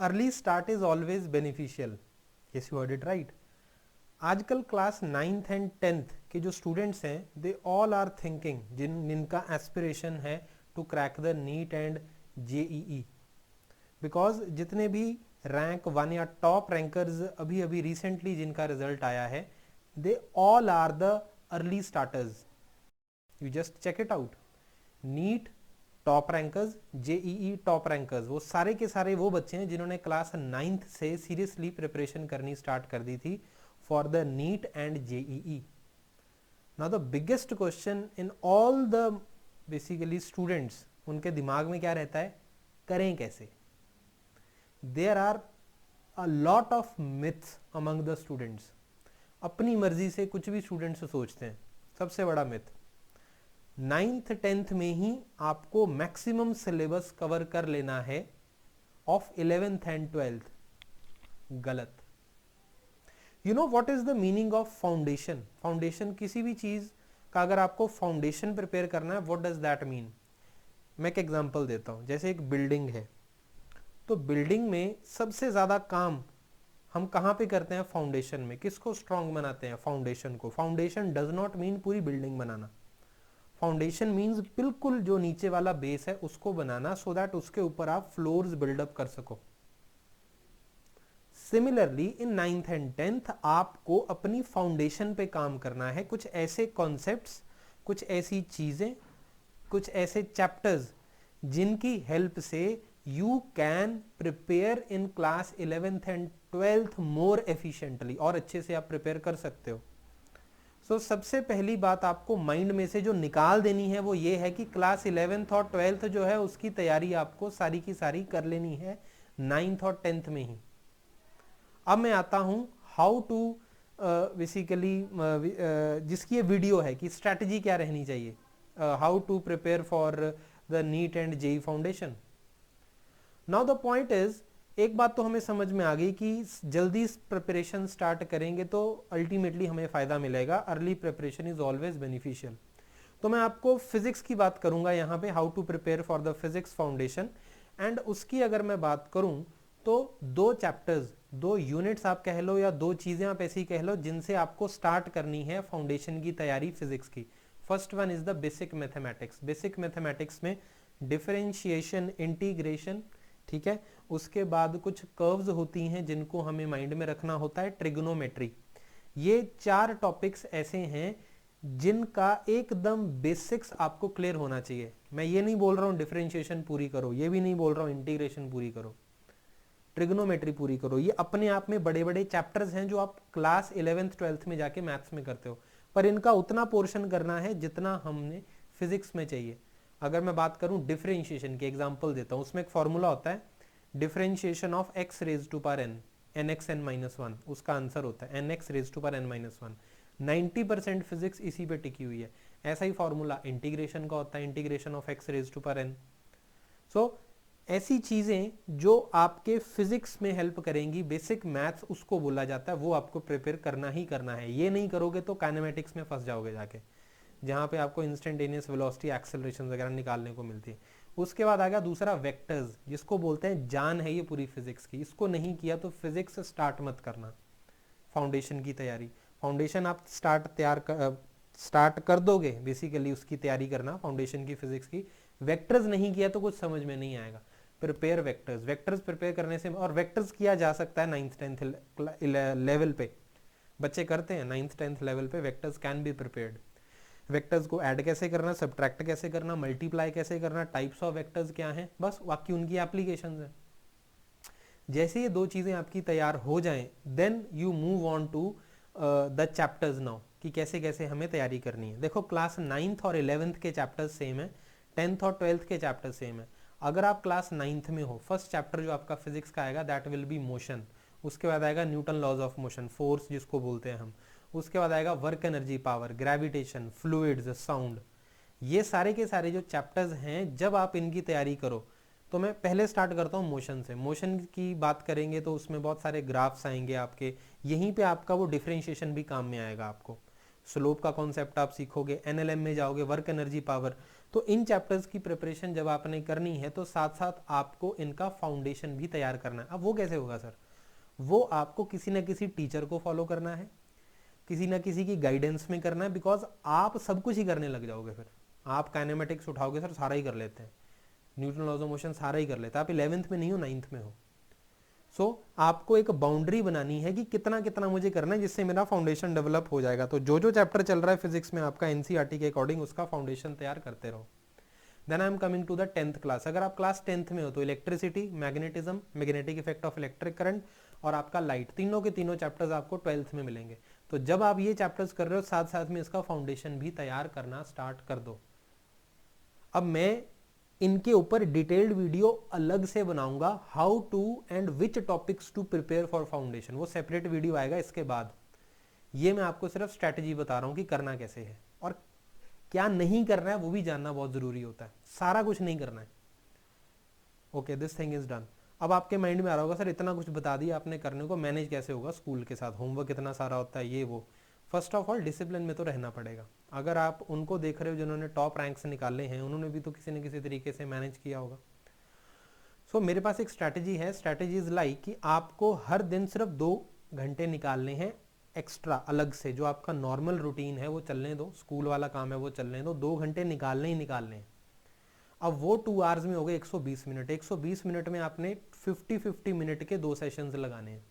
Early start is always beneficial. Yes you heard it right. आजकल class 9th and 10th के जो students हैं they all are thinking, जिनका aspiration है to crack the NEET and JEE, because जितने भी rank 1 या top rankers अभी अभी रिसेंटली जिनका रिजल्ट आया है they all are the early starters. You just check it out. NEET top rankers, JEE top rankers, वो सारे के सारे वो बच्चे हैं जिन्होंने क्लास 9th से सीरियसली प्रिपरेशन करनी स्टार्ट कर दी थी for the NEET and JEE. Now the biggest question in all the basically students, उनके दिमाग में क्या रहता है, करें कैसे। There are a lot of myths among the students. अपनी मर्जी से कुछ भी स्टूडेंट्स सोचते हैं। सबसे बड़ा मिथ, 9th 10th में ही आपको मैक्सिमम सिलेबस कवर कर लेना है ऑफ 11th एंड 12th। गलत। You know what is the meaning of foundation. Foundation, किसी भी चीज का अगर आपको फाउंडेशन प्रिपेयर करना है, व्हाट डज दैट मीन। मैं एक एग्जांपल देता हूं। जैसे एक बिल्डिंग है, तो बिल्डिंग में सबसे ज्यादा काम हम कहां पे करते हैं, फाउंडेशन में। किसको स्ट्रांग बनाते हैं, फाउंडेशन को। फाउंडेशन डज नॉट मीन पूरी बिल्डिंग बनाना। फाउंडेशन मीन्स बिल्कुल जो नीचे वाला बेस है उसको बनाना, सो दैट उसके ऊपर आप फ्लोर्स बिल्डअप कर सको। Similarly in 9th and 10th आपको अपनी फाउंडेशन पे काम करना है। कुछ ऐसे कॉन्सेप्ट्स, कुछ ऐसी चीजें, कुछ ऐसे चैप्टर्स जिनकी हेल्प से you can prepare in class 11th and 12th more efficiently, और अच्छे से आप प्रिपेयर कर सकते हो। सो सबसे पहली बात आपको माइंड में से जो निकाल देनी है वो ये है कि क्लास 11th और 12th जो है उसकी तैयारी आपको सारी की सारी कर लेनी है 9th और 10th में ही। अब मैं आता हूं हाउ टू बेसिकली, जिसकी ये वीडियो है कि स्ट्रैटेजी क्या रहनी चाहिए, how to prepare for the NEET and JEE foundation. Now the point is, एक बात तो हमें समझ में आ गई कि जल्दी प्रिपरेशन स्टार्ट करेंगे तो अल्टीमेटली हमें फायदा मिलेगा। Early preparation is always beneficial. तो मैं आपको फिजिक्स की बात करूंगा यहाँ पे, how to prepare for the physics foundation. And उसकी अगर मैं बात करूं तो दो चैप्टर्स, दो यूनिट्स आप कह लो, या दो चीजें आप ऐसी कह लो जिनसे आपको स्टार्ट करनी है फाउंडेशन की तैयारी फिजिक्स की। First one is the basic mathematics. Basic mathematics में डिफरेंशिएशन, इंटीग्रेशन, ठीक है। उसके बाद कुछ कर्व्स होती हैं जिनको हमें माइंड में रखना होता है, ट्रिग्नोमेट्री। ये 4 टॉपिक्स ऐसे हैं जिनका एकदम बेसिक्स आपको क्लियर होना चाहिए। मैं ये नहीं बोल रहा हूं डिफरेंशिएशन पूरी करो, ये भी नहीं बोल रहा हूं इंटीग्रेशन पूरी करो, ट्रिग्नोमेट्री पूरी करो। ये अपने आप में बड़े बड़े चैप्टर्स हैं जो आप क्लास 11th 12th में जाके मैथ्स में करते हो, पर इनका उतना पोर्शन करना है जितना हमने फिजिक्स में चाहिए। अगर मैं बात करूं डिफरेंशिएशन की, एग्जांपल देता हूं, उसमें एक फॉर्मूला होता है differentiation of x raise to power n, nxn-1, उसका आंसर होता है nx raise to power n-1। 90% physics इसी पे टिकी हुई है। ऐसा ही फॉर्मूला इंटीग्रेशन का होता है, integration of x raise to power n। So ऐसी चीजें जो आपके फिजिक्स में हेल्प करेंगी, बेसिक मैथ्स उसको बोला जाता है, वो आपको प्रिपेयर करना ही करना है। ये नहीं करोगे तो काइनेमेटिक्स में फंस जाओगे जाके, जहां पे आपको इंस्टेंटेनियस वेलोसिटी, एक्सेलरेशन वगैरह निकालने को मिलती है। उसके बाद आ गया दूसरा वेक्टर्स, जिसको बोलते हैं जान है ये पूरी फिजिक्स की। इसको नहीं किया तो फिजिक्स स्टार्ट मत करना फाउंडेशन की तैयारी। फाउंडेशन आप स्टार्ट कर दोगे, बेसिकली उसकी तैयारी करना फाउंडेशन की फिजिक्स की। वेक्टर्स नहीं किया तो कुछ समझ में नहीं आएगा। प्रिपेयर वेक्टर्स, वेक्टर्स प्रिपेयर करने से, और वेक्टर्स किया जा सकता है 9th 10th लेवल पे, बच्चे करते हैं 9th 10th लेवल पे। Vectors can be prepared. Vectors को ऐड कैसे करना, सब्ट्रैक्ट कैसे करना, मल्टीप्लाई कैसे करना, टाइप्स ऑफ वेक्टर्स क्या हैं, बस बाकी उनकी एप्लीकेशंस हैं। जैसे ये दो चीजें आपकी तैयार हो जाएं, then you move on to the chapters now, कि कैसे कैसे हमें तैयारी करनी है। देखो क्लास 9th और 11th के चैप्टर्स सेम है, 10th और 12th के चैप्टर सेम है। अगर आप क्लास 9th में हो, फर्स्ट चैप्टर जो आपका फिजिक्स का आएगा दैट विल बी मोशन। उसके बाद आएगा Newton laws of motion, force जिसको बोलते हैं हम। उसके बाद आएगा work energy power, gravitation, fluids, sound. ये सारे के सारे जो चैप्टर्स हैं, जब आप इनकी तैयारी करो, तो मैं पहले स्टार्ट करता हूँ मोशन से। मोशन की बात करेंगे तो उसमें बहुत सारे ग्राफ्स आएंगे आपके, यहीं पे आपका वो डिफरेंशिएशन भी काम में आएगा आपको। स्लोप का कॉन्सेप्ट आप सीखोगे, एनएलएम में जाओगे, वर्क एनर्जी पावर। तो इन चैप्टर्स की प्रिपरेशन जब आपने करनी है तो साथ साथ आपको इनका फाउंडेशन भी तैयार करना है। अब वो कैसे होगा सर? वो आपको किसी न किसी टीचर को फॉलो करना है, किसी न किसी की गाइडेंस में करना है, बिकॉज आप सब कुछ ही करने लग जाओगे। फिर आप काइनेमेटिक्स उठाओगे सर, सारा ही कर लेते हैं, न्यूटन लॉज ऑफ मोशन सारा ही कर लेते हैं, आप 11th में नहीं हो, 9th में हो। सो आपको एक बाउंड्री बनानी है कि कितना कितना मुझे करना है, जिससे मेरा फाउंडेशन डेवलप हो जाएगा। तो जो जो चैप्टर चल रहा है फिजिक्स में आपका एनसीईआरटी के अकॉर्डिंग उसका फाउंडेशन तैयार करते रहो। Then I am coming to the 10th class. अगर आप क्लास 10th में हो तो electricity, magnetism, magnetic effect of electric current और आपका लाइट, तीनों के तीनों चैप्टर्स आपको 12th में मिलेंगे। तो जब आप ये चैप्टर्स कर रहे हो साथ साथ में इसका फाउंडेशन भी तैयार करना स्टार्ट कर दो। अब मैं इनके ऊपर डिटेल्ड वीडियो अलग से बनाऊंगा, how to and which topics to prepare for foundation, वो सेपरेट वीडियो आएगा इसके बाद। ये मैं आपको सिर्फ स्ट्रेटजी बता रहा हूं कि करना कैसे है, और क्या नहीं करना है वो भी जानना बहुत जरूरी होता है, सारा कुछ नहीं करना है। Okay, this thing is done. अब आपके माइंड में आ रहा होगा सर इतना कुछ बता दिया आपने, करने को मैनेज कैसे होगा स्कूल के साथ, होमवर्क इतना सारा होता है ये वो। फर्स्ट ऑफ ऑल डिसिप्लिन में तो रहना पड़ेगा। अगर आप उनको देख रहे हो जिन्होंने टॉप रैंक्स निकाले हैं, उन्होंने भी तो किसी न किसी तरीके से मैनेज किया होगा। सो मेरे पास एक स्ट्रैटेजी है, स्ट्रैटेजी इज लाइक कि आपको हर दिन सिर्फ 2 घंटे निकालने हैं एक्स्ट्रा अलग से, जो आपका नॉर्मल रूटीन है वो चलने दो, स्कूल वाला काम है वो चलने दो, 2 घंटे निकालने ही निकालने हैं। अब वो 2 आवर्स में हो गए 120 मिनट, 120 मिनट में आपने 50-50 मिनट के 2 सेशंस लगाने हैं।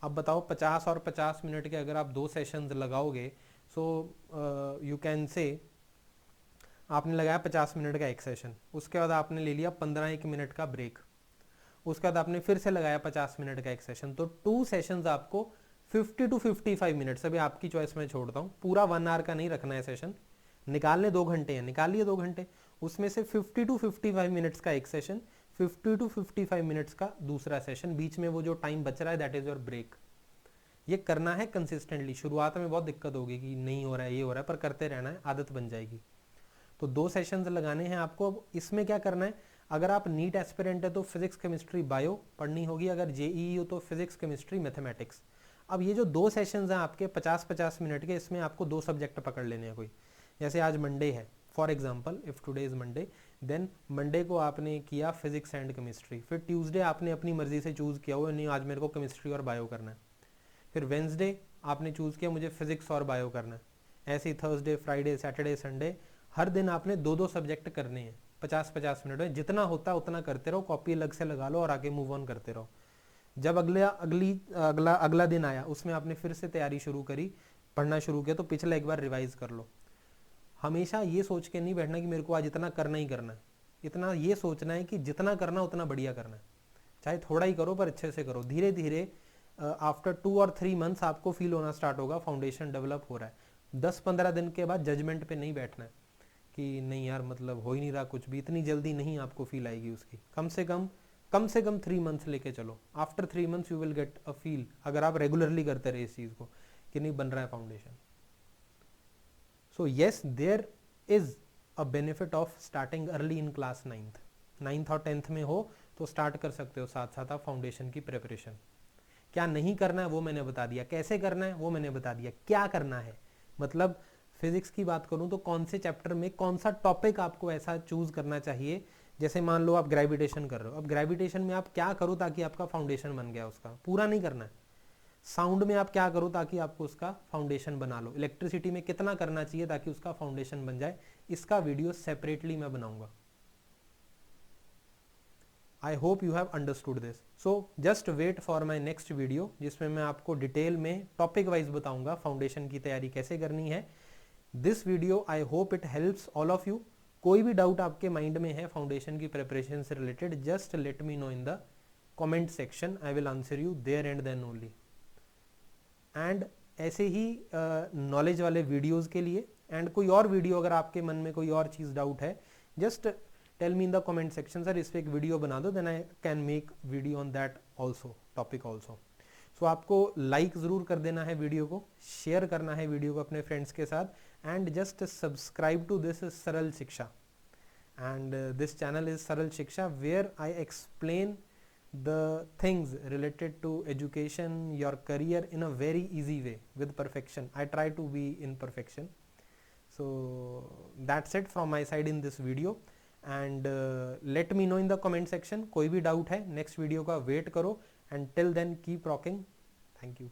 अब बताओ 50 और 50 मिनट के अगर आप 2 सेशंस लगाओगे, सो यू कैन से आपने लगाया 50 मिनट का एक सेशन, उसके बाद आपने ले लिया 15 मिनट का ब्रेक, उसके बाद आपने फिर से लगाया 50 मिनट का एक सेशन, तो 2 सेशंस आपको 50 to 55 मिनट्स, अभी आपकी चॉइस में छोड़ता हूँ, पूरा 1 आवर का नहीं रखना है सेशन, निकालने 2 घंटे हैं, निकाल लिए 2 घंटे, उसमें से 50 to 55 मिनट्स का एक सेशन, 50 to 55 मिनट्स का दूसरा सेशन, बीच में वो जो टाइम बच रहा है दैट इज योर ब्रेक। ये करना है कंसिस्टेंटली। शुरुआत में बहुत दिक्कत होगी कि नहीं हो रहा है, ये हो रहा है, पर करते रहना है, आदत बन जाएगी। तो 2 सेशंस लगाने हैं आपको। अब इसमें क्या करना है, अगर आप नीट एस्पिरेंट है तो फिजिक्स केमिस्ट्री बायो पढ़नी होगी, अगर जेईई हो तो फिजिक्स केमिस्ट्री मैथमेटिक्स। अब ये जो 2 सेशंस हैं आपके 50-50 मिनट के, इसमें आपको 2 सब्जेक्ट पकड़ लेने हैं कोई। जैसे आज मंडे है for example, if today is Monday, then Monday को आपने किया फिजिक्स एंड केमिस्ट्री, फिर ट्यूसडे आपने अपनी मर्जी से चूज किया हो नहीं आज मेरे को केमिस्ट्री और बायो करना है, फिर वेंसडे आपने चूज किया मुझे फिजिक्स और बायो करना है, ऐसे ही थर्सडे, फ्राइडे, सैटरडे, संडे, हर दिन आपने 2-2 सब्जेक्ट करने हैं 50-50 मिनट में, जितना होता है उतना करते रहो, कॉपी अलग से लगा लो और आगे मूव ऑन करते रहो। जब अगला दिन आया उसमें आपने फिर से तैयारी शुरू करी, पढ़ना शुरू किया, तो पिछला एक बार रिवाइज कर लो। हमेशा ये सोच के नहीं बैठना कि मेरे को आज इतना करना ही करना है, इतना ये सोचना है कि जितना करना उतना बढ़िया करना है, चाहे थोड़ा ही करो पर अच्छे से करो। धीरे धीरे आफ्टर 2 और 3 मंथ्स आपको फील होना स्टार्ट होगा फाउंडेशन डेवलप हो रहा है। 10-15 दिन के बाद जजमेंट पे नहीं बैठना है कि नहीं यार मतलब हो ही नहीं रहा कुछ भी, इतनी जल्दी नहीं आपको फील आएगी उसकी, कम से कम 3 मंथ्स लेके चलो। After 3 months you will get a feel, अगर आप रेगुलरली करते रहे इस चीज को, कि नहीं बन रहा है foundation. So yes, there is a benefit of starting early in class 9th और 10th में हो तो स्टार्ट कर सकते हो साथ साथ आप फाउंडेशन की प्रिपरेशन। क्या नहीं करना है वो मैंने बता दिया, कैसे करना है वो मैंने बता दिया, क्या करना है मतलब फिजिक्स की बात करूं तो कौन से चैप्टर में कौन सा टॉपिक आपको ऐसा चूज करना चाहिए। जैसे मान लो आप ग्रेविटेशन कर रहे हो, अब ग्रेविटेशन में आप क्या करो ताकि आपका फाउंडेशन बन गया, उसका पूरा नहीं करना है। साउंड में आप क्या करो ताकि आपको उसका फाउंडेशन बना लो। इलेक्ट्रिसिटी में कितना करना चाहिए ताकि उसका फाउंडेशन बन जाए, इसका वीडियो सेपरेटली मैं बनाऊंगा। I hope you have understood this. So just wait for my next video, जिसमें मैं आपको डिटेल में टॉपिक वाइज बताऊंगा फाउंडेशन की तैयारी कैसे करनी है। This video I hope it helps all of you. कोई भी डाउट आपके माइंड में है फाउंडेशन की प्रिपरेशन से related, just let me know in the comment section, I will answer you there and then only. And ऐसे ही knowledge वाले वीडियोस के लिए एंड कोई और वीडियो अगर आपके मन में कोई और चीज़ डाउट है, just tell me in the comment section, sir इस पर एक वीडियो बना दो, then I can make video on that also, topic also. So आपको लाइक ज़रूर कर देना है वीडियो को, शेयर करना है वीडियो को अपने फ्रेंड्स के साथ, and just subscribe to this Saral Shiksha. And this channel is Saral Shiksha, where I explain the things related to education, your career in a very easy way with perfection. I try to be in perfection. So that's it from my side in this video, and let me know in the comment section कोई भी doubt है next video का wait करो, and till then keep rocking. Thank you.